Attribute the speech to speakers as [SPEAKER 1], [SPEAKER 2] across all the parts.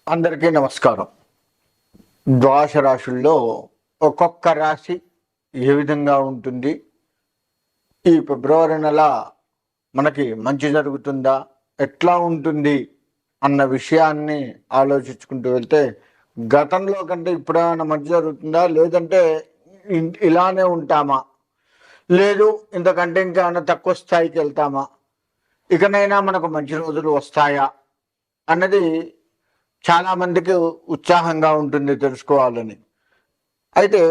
[SPEAKER 1] అందరికీ నమస్కారం. ద్వాదశ రాశుల్లో ఒక్కొక్క రాశి ఏ విధంగా ఉంటుంది, ఈ ఫిబ్రవరి నెల మనకి మంచి జరుగుతుందా, ఎట్లా ఉంటుంది అన్న విషయాన్ని ఆలోచించుకుంటూ వెళ్తే గతంలో కంటే ఇప్పుడేమైనా మంచి జరుగుతుందా, లేదంటే ఇలానే ఉంటామా, లేదు ఇంతకంటే ఇంకేమైనా తక్కువ స్థాయికి వెళ్తామా, ఇకనైనా మనకు మంచి రోజులు వస్తాయా అన్నది చాలామందికి ఉత్సాహంగా ఉంటుంది తెలుసుకోవాలని. అయితే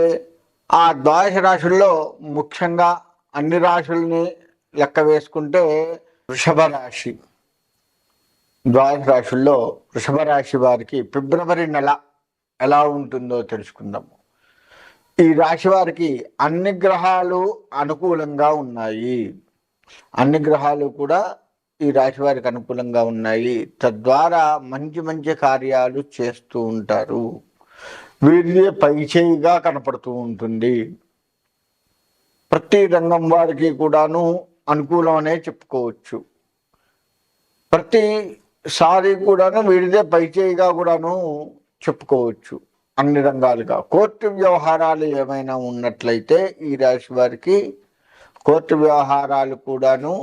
[SPEAKER 1] ఆ ద్వాదశ రాశుల్లో ముఖ్యంగా అన్ని రాశుల్ని లెక్క వేసుకుంటే వృషభ రాశి, ద్వాదశ రాశుల్లో వృషభ రాశి వారికి ఫిబ్రవరి నెల ఎలా ఉంటుందో తెలుసుకుందాము. ఈ రాశి వారికి అన్ని గ్రహాలు అనుకూలంగా ఉన్నాయి. అన్ని గ్రహాలు కూడా ఈ రాశి వారికి అనుకూలంగా ఉన్నాయి. తద్వారా మంచి మంచి కార్యాలు చేస్తూ ఉంటారు. వీరిదే పైచేయిగా కనపడుతూ ఉంటుంది. ప్రతి రంగం వారికి కూడాను అనుకూలం అనే చెప్పుకోవచ్చు. ప్రతిసారి కూడాను వీరిదే పైచేయిగా కూడాను చెప్పుకోవచ్చు. అన్ని రంగాలుగా కోర్టు వ్యవహారాలు ఏమైనా ఉన్నట్లయితే ఈ రాశి వారికి కోర్టు వ్యవహారాలు కూడాను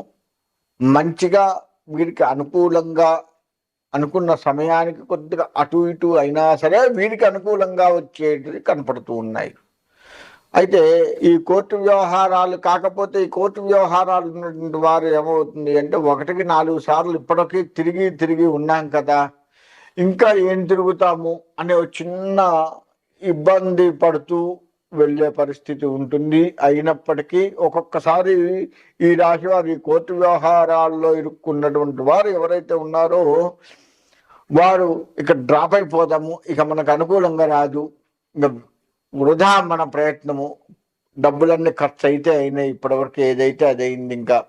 [SPEAKER 1] మంచిగా వీరికి అనుకూలంగా అనుకున్న సమయానికి కొద్దిగా అటు ఇటు అయినా సరే వీరికి అనుకూలంగా వచ్చేటివి కనపడుతూ ఉన్నాయి. అయితే ఈ కోర్టు వ్యవహారాలు కాకపోతే ఈ కోర్టు వ్యవహారాలు ఉన్నటువంటి వారు ఏమవుతుంది అంటే 1-4 సార్లు ఇప్పటికీ తిరిగి తిరిగి ఉన్నాం కదా, ఇంకా ఏం తిరుగుతాము అనే చిన్న ఇబ్బంది పడుతూ వెళ్ళే పరిస్థితి ఉంటుంది. అయినప్పటికీ ఒక్కొక్కసారి ఈ రాశి వారి కోర్టు వ్యవహారాల్లో ఇరుక్కున్నటువంటి వారు ఎవరైతే ఉన్నారో వారు ఇక డ్రాప్ అయిపోదాము, ఇక మనకు అనుకూలంగా రాదు, ఇక వృధా మన ప్రయత్నము, డబ్బులన్నీ ఖర్చు అయితే అయినాయి, ఇప్పటివరకు ఏదైతే అది అయింది, ఇంకా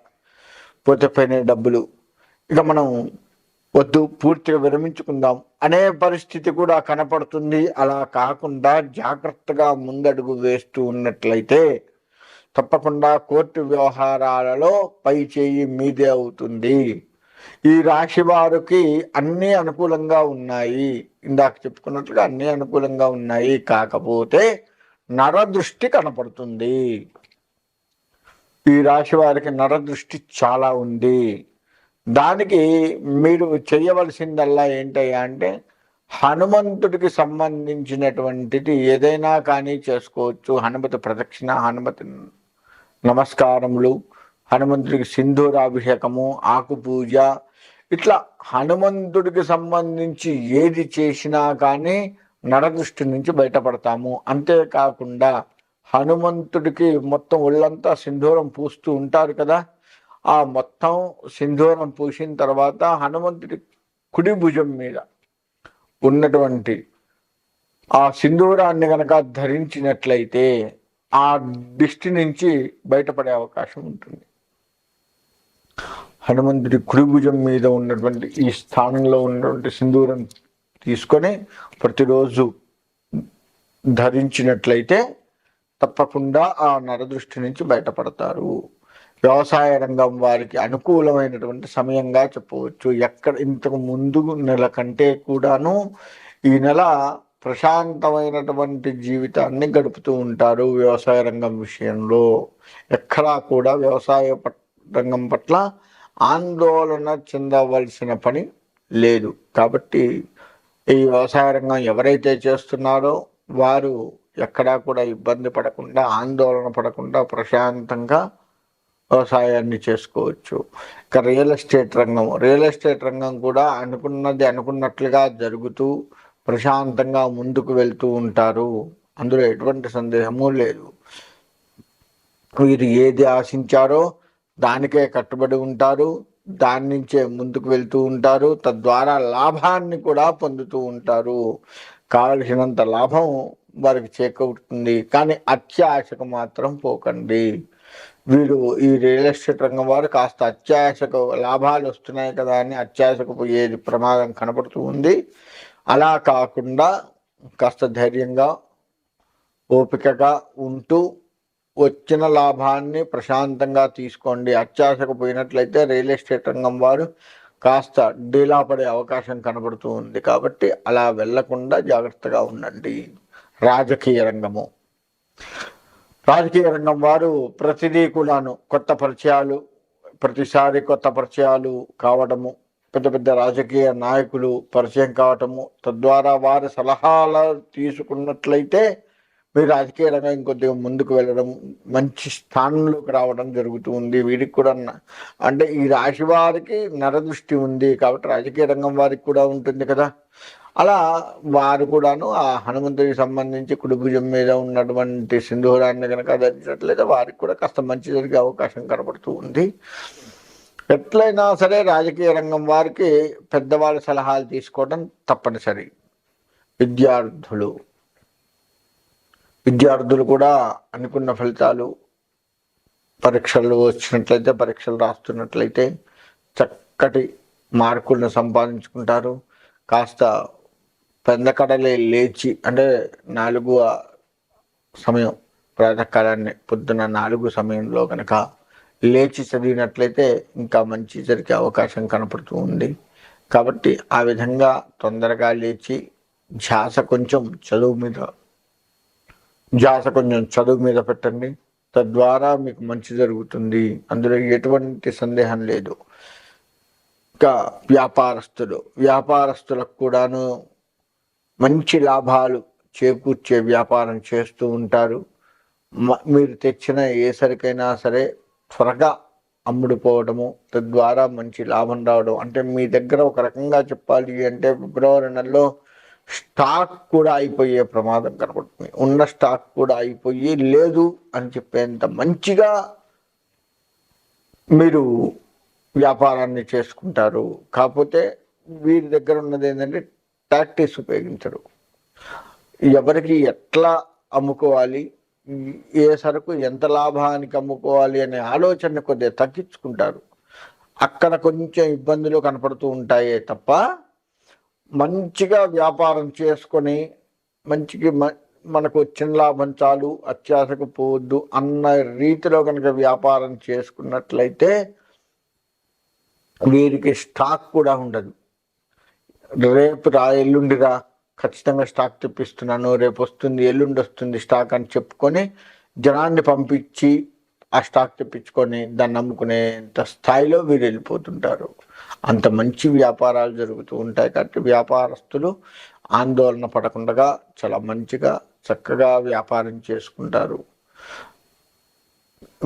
[SPEAKER 1] పోతే పోయినాయి డబ్బులు, ఇక మనం వద్దు పూర్తిగా విరమించుకుందాం అనే పరిస్థితి కూడా కనపడుతుంది. అలా కాకుండా జాగ్రత్తగా ముందడుగు వేస్తూ ఉన్నట్లయితే తప్పకుండా కోర్టు వ్యవహారాలలో పై చేయి మీదే అవుతుంది. ఈ రాశి వారికి అన్నీ అనుకూలంగా ఉన్నాయి. ఇందాక చెప్పుకున్నట్లుగా అన్నీ అనుకూలంగా ఉన్నాయి. కాకపోతే నరదృష్టి కనపడుతుంది. ఈ రాశి వారికి నరదృష్టి చాలా ఉంది. దానికి మీరు చేయవలసిందల్లా ఏంటయ్యా అంటే హనుమంతుడికి సంబంధించినటువంటిది ఏదైనా కానీ చేసుకోవచ్చు. హనుమతి ప్రదక్షిణ, హనుమతి నమస్కారములు, హనుమంతుడికి సింధూరాభిషేకము, ఆకు పూజ, ఇట్లా హనుమంతుడికి సంబంధించి ఏది చేసినా కానీ నరదృష్టి నుంచి బయటపడతాము. అంతేకాకుండా హనుమంతుడికి మొత్తం ఒళ్ళంతా సింధూరం పూస్తూ ఉంటారు కదా, ఆ మొత్తం సింధూరం పూసిన తర్వాత హనుమంతుడి కుడి భుజం మీద ఉన్నటువంటి ఆ సింధూరాన్ని కనుక ధరించినట్లయితే ఆ దిష్టి నుంచి బయటపడే అవకాశం ఉంటుంది. హనుమంతుడి కుడి భుజం మీద ఉన్నటువంటి ఈ స్థానంలో ఉన్నటువంటి సింధూరం తీసుకొని ప్రతిరోజు ధరించినట్లయితే తప్పకుండా ఆ నరదృష్టి నుంచి బయటపడతారు. వ్యవసాయ రంగం వారికి అనుకూలమైనటువంటి సమయంగా చెప్పవచ్చు. ఇంతకు ముందు నెల కంటే కూడాను ఈ నెల ప్రశాంతమైనటువంటి జీవితాన్ని గడుపుతూ ఉంటారు. వ్యవసాయ రంగం విషయంలో ఎక్కడా కూడా వ్యవసాయ రంగం పట్ల ఆందోళన చెందవలసిన పని లేదు. కాబట్టి ఈ వ్యవసాయ రంగం ఎవరైతే చేస్తున్నారో వారు ఎక్కడా కూడా ఇబ్బంది పడకుండా, ఆందోళన పడకుండా ప్రశాంతంగా వ్యవసాయాన్ని చేసుకోవచ్చు. ఇక రియల్ ఎస్టేట్ రంగం కూడా అనుకున్నది అనుకున్నట్లుగా జరుగుతూ ప్రశాంతంగా ముందుకు వెళ్తూ ఉంటారు. అందులో ఎటువంటి సందేహము లేదు. వీరు ఏది ఆశించారో దానికే కట్టుబడి ఉంటారు, దాని నుంచే ముందుకు వెళ్తూ ఉంటారు. తద్వారా లాభాన్ని కూడా పొందుతూ ఉంటారు. కావలసినంత లాభం వారికి చేకూరుతుంది. కానీ అత్యాశకు మాత్రం పోకండి. వీరు ఈ రియల్ ఎస్టేట్ రంగం వారు కాస్త అత్యాశకు లాభాలు వస్తున్నాయి కదా అని అత్యాశకు పోయేది ప్రమాదం కనపడుతూ ఉంది. అలా కాకుండా కాస్త ధైర్యంగా ఓపికగా ఉంటూ వచ్చిన లాభాన్ని ప్రశాంతంగా తీసుకోండి. అత్యాశకు పోయినట్లయితే రియల్ ఎస్టేట్ రంగం వారు కాస్త డీలా పడే అవకాశం కనబడుతూ ఉంది. కాబట్టి అలా వెళ్లకుండా జాగ్రత్తగా ఉండండి. రాజకీయ రంగము, రాజకీయ రంగం వారు ప్రతిదీ కూడాను కొత్త పరిచయాలు, ప్రతిసారి కొత్త పరిచయాలు కావడము, పెద్ద పెద్ద రాజకీయ నాయకులు పరిచయం కావటము, తద్వారా వారి సలహాలు తీసుకున్నట్లయితే మీ రాజకీయ రంగం ఇంకొద్దిగా ముందుకు వెళ్ళడం, మంచి స్థానంలోకి రావడం జరుగుతూ ఉంది. వీరికి కూడా అంటే ఈ రాశి వారికి నరదృష్టి ఉంది కాబట్టి రాజకీయ రంగం వారికి కూడా ఉంటుంది కదా. అలా వారు కూడాను ఆ హనుమంతుడికి సంబంధించి కుడి భుజం మీద ఉన్నటువంటి సింధూరాన్ని కనుక ధరించినట్లయితే వారికి కూడా కాస్త మంచి జరిగే అవకాశం కనబడుతూ ఉంది. ఎట్లయినా సరే రాజకీయ రంగం వారికి పెద్దవాళ్ళ సలహాలు తీసుకోవడం తప్పనిసరి. విద్యార్థులు కూడా అనుకున్న ఫలితాలు, పరీక్షలు వచ్చినట్లయితే, పరీక్షలు రాస్తున్నట్లయితే చక్కటి మార్కులను సంపాదించుకుంటారు. కాస్త పెందకడలే లేచి, అంటే 4 సమయం, ప్రాతకాలాన్ని పొద్దున 4 సమయంలో కనుక లేచి చదివినట్లయితే ఇంకా మంచి జరిగే అవకాశం కనపడుతూ ఉంది. కాబట్టి ఆ విధంగా తొందరగా లేచి ధ్యాస కొంచెం చదువు మీద పెట్టండి. తద్వారా మీకు మంచి జరుగుతుంది. అందులో ఎటువంటి సందేహం లేదు. ఇంకా వ్యాపారస్తులకు కూడాను మంచి లాభాలు చేకూర్చే వ్యాపారం చేస్తూ ఉంటారు. మీరు తెచ్చిన ఏ సరికైనా సరే త్వరగా అమ్ముడుపోవడము, తద్వారా మంచి లాభం రావడం. అంటే మీ దగ్గర ఒక రకంగా చెప్పాలి అంటే ఫిబ్రవరి నెలలో స్టాక్ కూడా అయిపోయే ప్రమాదం కనబడుతుంది. ఉన్న స్టాక్ కూడా అయిపోయి లేదు అని చెప్పేంత మంచిగా మీరు వ్యాపారాన్ని చేసుకుంటారు. కాకపోతే వీరి దగ్గర ఉన్నది ఏంటంటే టాక్టిక్స్ ఉపయోగించరు. ఎవరికి ఎట్లా అమ్ముకోవాలి, ఏ సరుకు ఎంత లాభానికి అమ్ముకోవాలి అనే ఆలోచన కొద్దిగా తగ్గించుకుంటారు. అక్కడ కొంచెం ఇబ్బందులు కనపడుతూ ఉంటాయే తప్ప మంచిగా వ్యాపారం చేసుకొని మనకు వచ్చిన లాభం చాలు, అత్యాశకు పోవద్దు అన్న రీతిలో కనుక వ్యాపారం చేసుకున్నట్లయితే వీరికి స్టాక్ కూడా ఉండదు. రేపు ఎల్లుండిరా ఖచ్చితంగా స్టాక్ తెప్పిస్తున్నాను, రేపు వస్తుంది, ఎల్లుండి వస్తుంది స్టాక్ అని చెప్పుకొని జనాన్ని పంపించి ఆ స్టాక్ తెప్పించుకొని దాన్ని అమ్ముకునేంత స్థాయిలో వీరు వెళ్ళిపోతుంటారు. అంత మంచి వ్యాపారాలు జరుగుతూ ఉంటాయి. కాబట్టి వ్యాపారస్తులు ఆందోళన పడకుండా చాలా మంచిగా చక్కగా వ్యాపారం చేసుకుంటారు.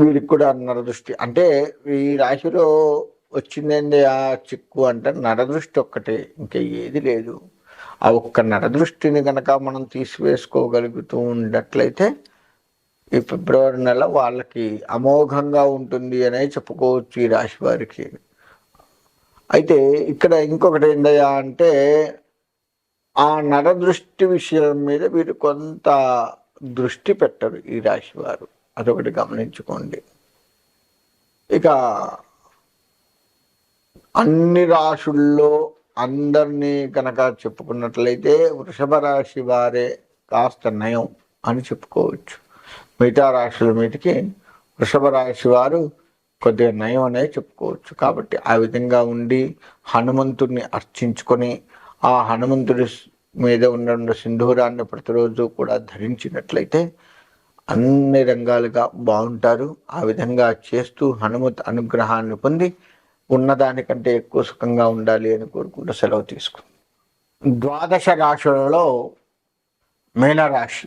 [SPEAKER 1] వీరికి కూడా నరదృష్టి, అంటే ఈ రాశిలో వచ్చిందండి ఆ చిక్కు అంటే నరదృష్టి ఒక్కటే, ఇంకా ఏది లేదు. ఆ ఒక్క నరదృష్టిని కనుక మనం తీసివేసుకోగలుగుతూ ఉన్నట్లయితే ఈ ఫిబ్రవరి నెల వాళ్ళకి అమోఘంగా ఉంటుంది అనే చెప్పుకోవచ్చు ఈ రాశి వారికి. అయితే ఇక్కడ ఇంకొకటి ఏందయ్యా అంటే ఆ నరదృష్టి విషయం మీద వీరు కొంత దృష్టి పెట్టరు ఈ రాశి వారు, అదొకటి గమనించుకోండి. ఇక అన్ని రాశుల్లో అందరినీ కనుక చెప్పుకున్నట్లయితే వృషభ రాశి వారే కాస్త నయం అని చెప్పుకోవచ్చు. మిగతా రాశుల మీదకి వృషభ రాశి వారు కొద్దిగా నయం అనే చెప్పుకోవచ్చు. కాబట్టి ఆ విధంగా ఉండి హనుమంతుడిని అర్చించుకొని ఆ హనుమంతుడి మీద ఉన్న సింధూరాన్ని ప్రతిరోజు కూడా ధరించినట్లయితే అన్ని రంగాలుగా బాగుంటారు. ఆ విధంగా చేస్తూ హనుమత్ అనుగ్రహాన్ని పొంది ఉన్నదానికంటే ఎక్కువ సుఖంగా ఉండాలి అని కోరుకుంటూ సెలవు తీసుకుంది. 12 రాశులలో మీనరాశి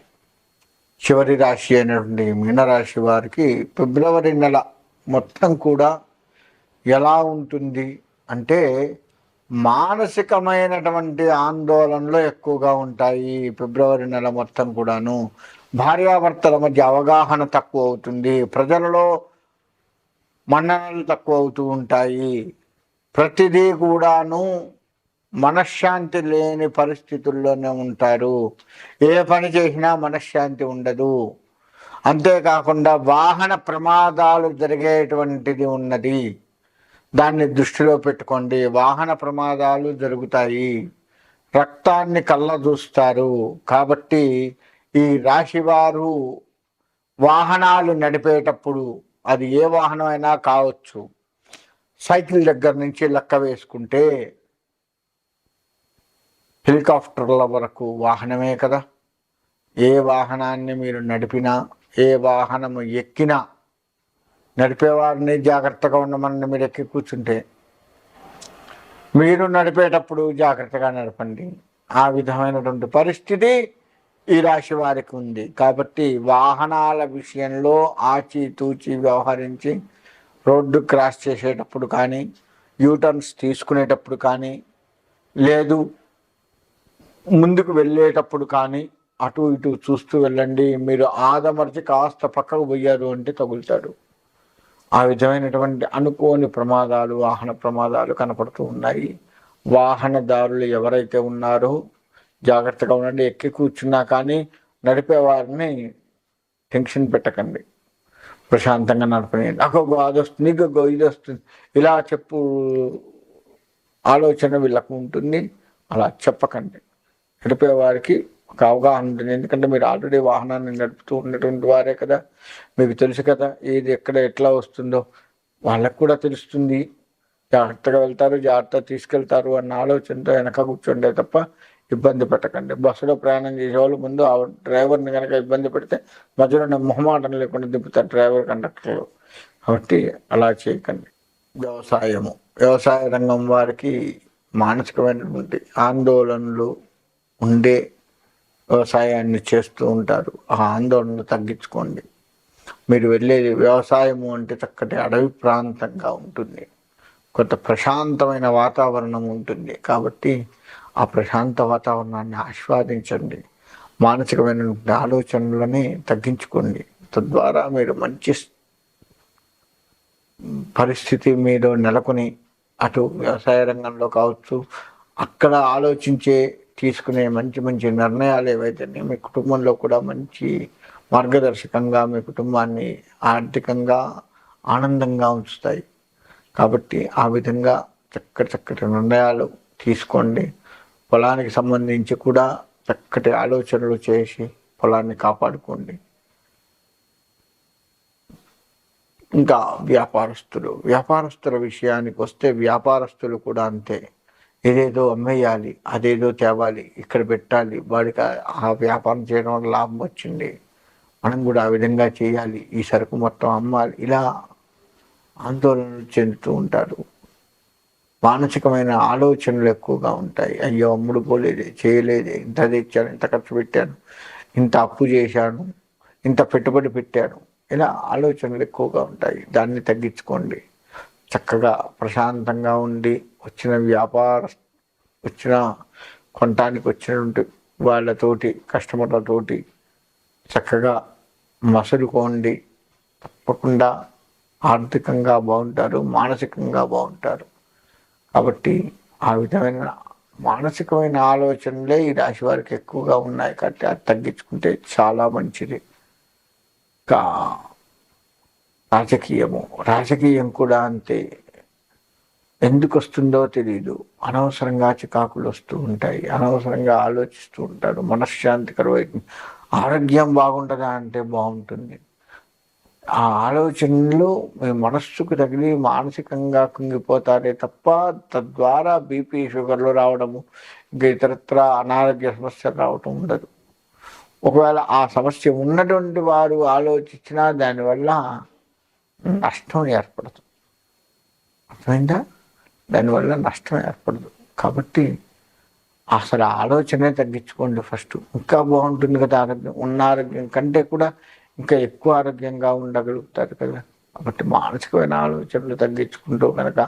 [SPEAKER 1] చివరి రాశి అయినటువంటి మీనరాశి వారికి ఫిబ్రవరి నెల మొత్తం కూడా ఎలా ఉంటుంది అంటే మానసికమైనటువంటి ఆందోళనలు ఎక్కువగా ఉంటాయి. ఫిబ్రవరి నెల మొత్తం కూడాను భార్యాభర్తల మధ్య అవగాహన తక్కువ అవుతుంది. ప్రజలలో మన్ననలు తక్కువ అవుతూ ఉంటాయి. ప్రతిదీ కూడాను మనశ్శాంతి లేని పరిస్థితుల్లోనే ఉంటారు. ఏ పని చేసినా మనశ్శాంతి ఉండదు. అంతేకాకుండా వాహన ప్రమాదాలు జరిగేటువంటిది ఉన్నది, దాన్ని దృష్టిలో పెట్టుకోండి. వాహన ప్రమాదాలు జరుగుతాయి, రక్తాన్ని కళ్ళ చూస్తారు. కాబట్టి ఈ రాశివారు వాహనాలు నడిపేటప్పుడు, అది ఏ వాహనం అయినా కావచ్చు, సైకిల్ దగ్గర నుంచి లెక్క వేసుకుంటే హెలికాప్టర్ల వరకు వాహనమే కదా. ఏ వాహనాన్ని మీరు నడిపినా, ఏ వాహనము ఎక్కినా, నడిపేవారిని జాగ్రత్తగా ఉండమని మీరు ఎక్కి కూర్చుంటే, మీరు నడిపేటప్పుడు జాగ్రత్తగా నడపండి. ఆ విధమైనటువంటి పరిస్థితి ఈ రాశి వారికి ఉంది. కాబట్టి వాహనాల విషయంలో ఆచితూచి వ్యవహరించి రోడ్డు క్రాస్ చేసేటప్పుడు కానీ, యూటర్న్స్ తీసుకునేటప్పుడు కానీ, లేదు ముందుకు వెళ్ళేటప్పుడు కానీ అటు ఇటు చూస్తూ వెళ్ళండి. మీరు ఆదమర్చి కాస్త పక్కకు పోయారు అంటే తగులుతాడు. ఆ విధమైనటువంటి అనుకోని ప్రమాదాలు, వాహన ప్రమాదాలు కనపడుతూ ఉన్నాయి. వాహనదారులు ఎవరైతే ఉన్నారో జాగ్రత్తగా ఉండండి. ఎక్కి కూర్చున్నా కానీ నడిపేవారిని టెన్షన్ పెట్టకండి. ప్రశాంతంగా నడపనియండి. అగో అది వస్తుంది, ఇంకో ఇది వస్తుంది, ఇలా చెప్పు ఆలోచన వీళ్ళకు ఉంటుంది. అలా చెప్పకండి. నడిపేవారికి ఒక అవగాహన ఉంటుంది. ఎందుకంటే మీరు ఆల్రెడీ వాహనాన్ని నడుపుతూ ఉన్నటువంటి వారే కదా. మీకు తెలుసు కదా ఏది ఎక్కడ ఎట్లా వస్తుందో. వాళ్ళకు కూడా తెలుస్తుంది. జాగ్రత్తగా వెళ్తారు, జాగ్రత్తగా తీసుకెళ్తారు అన్న ఆలోచనతో వెనక కూర్చోండే తప్ప ఇబ్బంది పెట్టకండి. బస్సులో ప్రయాణం చేసేవాళ్ళు ముందు ఆ డ్రైవర్ని కనుక ఇబ్బంది పెడితే మధ్యలో మొహమాటం లేకుండా దింపుతారు డ్రైవర్, కండక్టర్లు. కాబట్టి అలా చేయకండి. వ్యవసాయ రంగం వారికి మానసికమైనటువంటి ఆందోళనలు ఉండే వ్యవసాయాన్ని చేస్తూ ఉంటారు. ఆ ఆందోళనలు తగ్గించుకోండి. మీరు వెళ్ళేది వ్యవసాయము అంటే చక్కటి అడవి ప్రాంతంగా ఉంటుంది. కొంత ప్రశాంతమైన వాతావరణం ఉంటుంది. కాబట్టి ఆ ప్రశాంత వాతావరణాన్ని ఆస్వాదించండి. మానసికమైన ఆలోచనలని తగ్గించుకోండి. తద్వారా మీరు మంచి పరిస్థితి మీద నెలకొని అటు వ్యవసాయ రంగంలో కావచ్చు, అక్కడ తీసుకునే మంచి మంచి నిర్ణయాలు ఏవైతే మీ కుటుంబంలో కూడా మంచి మార్గదర్శకంగా మీ కుటుంబాన్ని ఆర్థికంగా ఆనందంగా ఉంచుతాయి. కాబట్టి ఆ విధంగా చక్కటి నిర్ణయాలు తీసుకోండి. పొలానికి సంబంధించి కూడా చక్కటి ఆలోచనలు చేసి పొలాన్ని కాపాడుకోండి. ఇంకా వ్యాపారస్తుల విషయానికి వస్తే వ్యాపారస్తులు కూడా అంతే. ఏదేదో అమ్మేయాలి, అదేదో తేవాలి, ఇక్కడ పెట్టాలి, వాడికి ఆ వ్యాపారం చేయడం వల్ల లాభం వచ్చింది, మనం కూడా ఆ విధంగా చేయాలి, ఈ సరుకు మొత్తం అమ్మాలి, ఇలా ఆందోళనలు చెందుతూ ఉంటారు. మానసికమైన ఆలోచనలు ఎక్కువగా ఉంటాయి. అయ్యో అమ్ముడు పోలేదే, చేయలేదే, ఇంత తెచ్చాను, ఇంత ఖర్చు పెట్టాను, ఇంత అప్పు చేశాను, ఇంత పెట్టుబడి పెట్టాను, ఇలా ఆలోచనలు ఎక్కువగా ఉంటాయి. దాన్ని తగ్గించుకోండి. చక్కగా ప్రశాంతంగా ఉండి వచ్చిన కొనటానికి వచ్చినటువంటి వాళ్ళతోటి, కస్టమర్లతోటి చక్కగా మసలుకోండి. తప్పకుండా ఆర్థికంగా బాగుంటారు, మానసికంగా బాగుంటారు. కాబట్టి ఆ విధమైన మానసికమైన ఆలోచనలే ఈ రాశి వారికి ఎక్కువగా ఉన్నాయి. కాబట్టి అది తగ్గించుకుంటే చాలా మంచిది. ఇంకా రాజకీయం కూడా అంతే. ఎందుకు వస్తుందో తెలియదు. అనవసరంగా చికాకులు వస్తూ ఉంటాయి, అనవసరంగా ఆలోచిస్తూ ఉంటారు. మనశ్శాంతికరమైన ఆరోగ్యం బాగుంటుందా అంటే బాగుంటుంది. ఆ ఆలోచనలు మీ మనస్సుకు తగిలి మానసికంగా కుంగిపోతారే తప్ప తద్వారా బీపీ, షుగర్లు రావడము, ఇంకా ఇతరత్ర అనారోగ్య సమస్యలు రావటం ఉండదు. ఒకవేళ ఆ సమస్య ఉన్నటువంటి వారు ఆలోచించినా దానివల్ల నష్టం ఏర్పడదు. అర్థమైందా? దానివల్ల నష్టం ఏర్పడదు. కాబట్టి అసలు ఆలోచనే తగ్గించుకోండి ఫస్ట్. ఇంకా బాగుంటుంది కదా ఆరోగ్యం. ఉన్న ఆరోగ్యం కంటే కూడా ఇంకా ఎక్కువ ఆరోగ్యంగా ఉండగలుగుతారు కదా. కాబట్టి మానసికమైన ఆలోచనలు తగ్గించుకుంటూ కనుక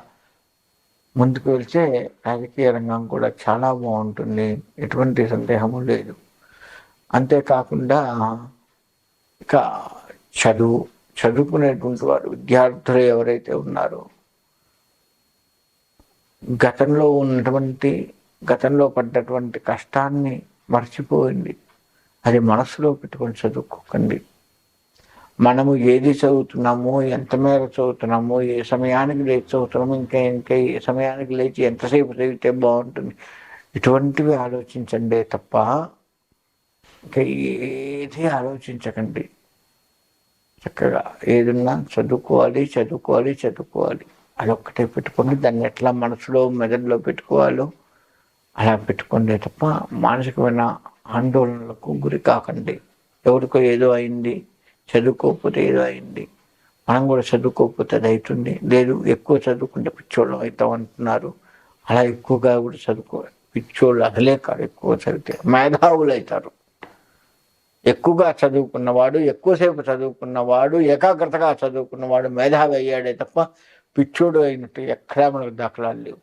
[SPEAKER 1] ముందుకు వెళ్తే రాజకీయ రంగం కూడా చాలా బాగుంటుంది, ఎటువంటి సందేహము లేదు. అంతేకాకుండా ఇక చదువుకునేటువంటి వారు, విద్యార్థులు ఎవరైతే ఉన్నారో గతంలో పడ్డటువంటి కష్టాన్ని మర్చిపోయింది. అది మనసులో పెట్టుకొని చదువుకోకండి. మనము ఏది చదువుతున్నామో, ఎంత మేర చదువుతున్నామో, ఏ సమయానికి లేచి చదువుతున్నామో, ఇంకా ఏ సమయానికి లేచి ఎంతసేపు చదివితే బాగుంటుంది, ఇటువంటివి ఆలోచించండి తప్ప ఇంకా ఏది ఆలోచించకండి. చక్కగా ఏదన్నా చదువుకోవాలి. అదొక్కటే పెట్టుకోండి. దాన్ని ఎట్లా మనసులో మెదడులో పెట్టుకోవాలో అలా పెట్టుకోండి తప్ప మానసికమైన ఆందోళనలకు గురి కాకండి. ఎవరికో ఏదో అయింది, చదువుకోకపోతే ఏదో అయింది, మనం కూడా చదువుకోకపోతే అది అవుతుంది, లేదు ఎక్కువ చదువుకుంటే పిచ్చోళ్ళం అవుతాం అంటున్నారు. అలా ఎక్కువగా కూడా పిచ్చోళ్ళు అసలే కాదు. ఎక్కువ చదివితే మేధావులు అవుతారు. ఎక్కువగా చదువుకున్నవాడు, ఎక్కువసేపు చదువుకున్నవాడు, ఏకాగ్రతగా చదువుకున్నవాడు మేధావి అయ్యాడే తప్ప పిచ్చోడు అయినట్టు ఎక్కడా మనకు దాఖలాలు లేవు.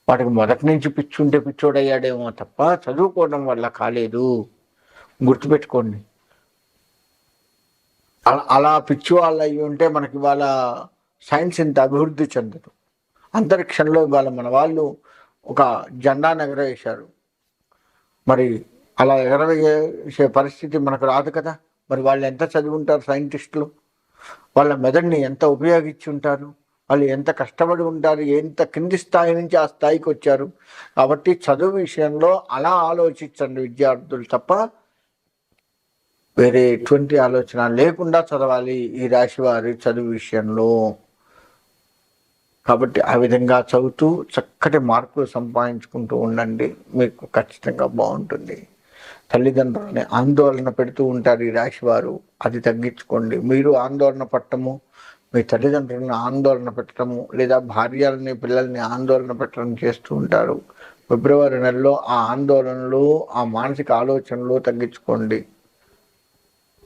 [SPEAKER 1] వాడికి మొదటి నుంచి పిచ్చుంటే పిచ్చోడు అయ్యాడేమో తప్ప చదువుకోవడం వల్ల కాలేదు. గుర్తుపెట్టుకోండి. అలా పిచ్చి వాళ్ళు అయ్యి ఉంటే మనకి ఇవాళ సైన్స్ ఇంత అభివృద్ధి చెందదు. అంతరిక్షంలో ఇవాళ మన వాళ్ళు ఒక జెండాను ఎగరవేశారు. మరి అలా ఎగరవేసే పరిస్థితి మనకు రాదు కదా. మరి వాళ్ళు ఎంత చదివి ఉంటారు సైంటిస్టులు? వాళ్ళ మెదడుని ఎంత ఉపయోగించి ఉంటారు? వాళ్ళు ఎంత కష్టపడి ఉంటారు? ఎంత కింది స్థాయి నుంచి ఆ స్థాయికి వచ్చారు? కాబట్టి చదువు విషయంలో అలా ఆలోచించండి విద్యార్థులు తప్ప వేరే ఎటువంటి ఆలోచన లేకుండా చదవాలి ఈ రాశి వారి చదువు విషయంలో. కాబట్టి ఆ విధంగా చదువుతూ చక్కటి మార్కులు సంపాదించుకుంటూ ఉండండి, మీకు ఖచ్చితంగా బాగుంటుంది. తల్లిదండ్రులని ఆందోళన పెడుతూ ఉంటారు ఈ రాశి వారు, అది తగ్గించుకోండి. మీరు ఆందోళన పట్టము, మీ తల్లిదండ్రులను ఆందోళన పెట్టడము, లేదా భార్యలని పిల్లల్ని ఆందోళన పెట్టడం చేస్తూ ఉంటారు. ఫిబ్రవరి నెలలో ఆ ఆందోళనలు, ఆ మానసిక ఆలోచనలు తగ్గించుకోండి.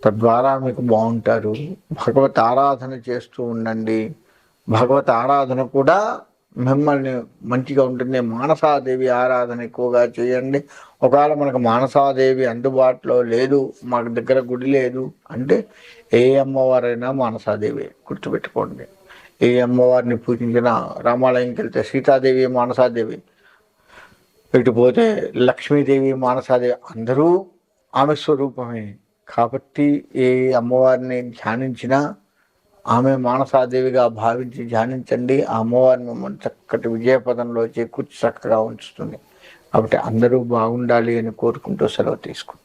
[SPEAKER 1] తద్వారా మీకు బాగుంటారు. భగవత్ ఆరాధన చేస్తూ ఉండండి. భగవత్ ఆరాధన కూడా మిమ్మల్ని మంచిగా ఉంటుంది. మానసాదేవి ఆరాధన ఎక్కువగా చేయండి. ఒకవేళ మనకు మానసాదేవి అందుబాటులో లేదు, మాకు దగ్గర గుడి లేదు అంటే ఏ అమ్మవారైనా మానసాదేవి, గుర్తుపెట్టుకోండి. ఏ అమ్మవారిని పూజించిన, రామాలయంకి వెళ్తే సీతాదేవి మానసాదేవి, ఇటు పోతే లక్ష్మీదేవి మానసాదేవి, అందరూ ఆమె స్వరూపమే. కాబట్టి ఏ అమ్మవారిని ధ్యానించినా ఆమె మానసాదేవిగా భావించి ధ్యానించండి. ఆ అమ్మవారిని మిమ్మల్ని చక్కటి విజయపదంలో చేకూర్చి చక్కగా ఉంచుతుంది. కాబట్టి అందరూ బాగుండాలి అని కోరుకుంటూ సెలవు తీసుకుంటాం.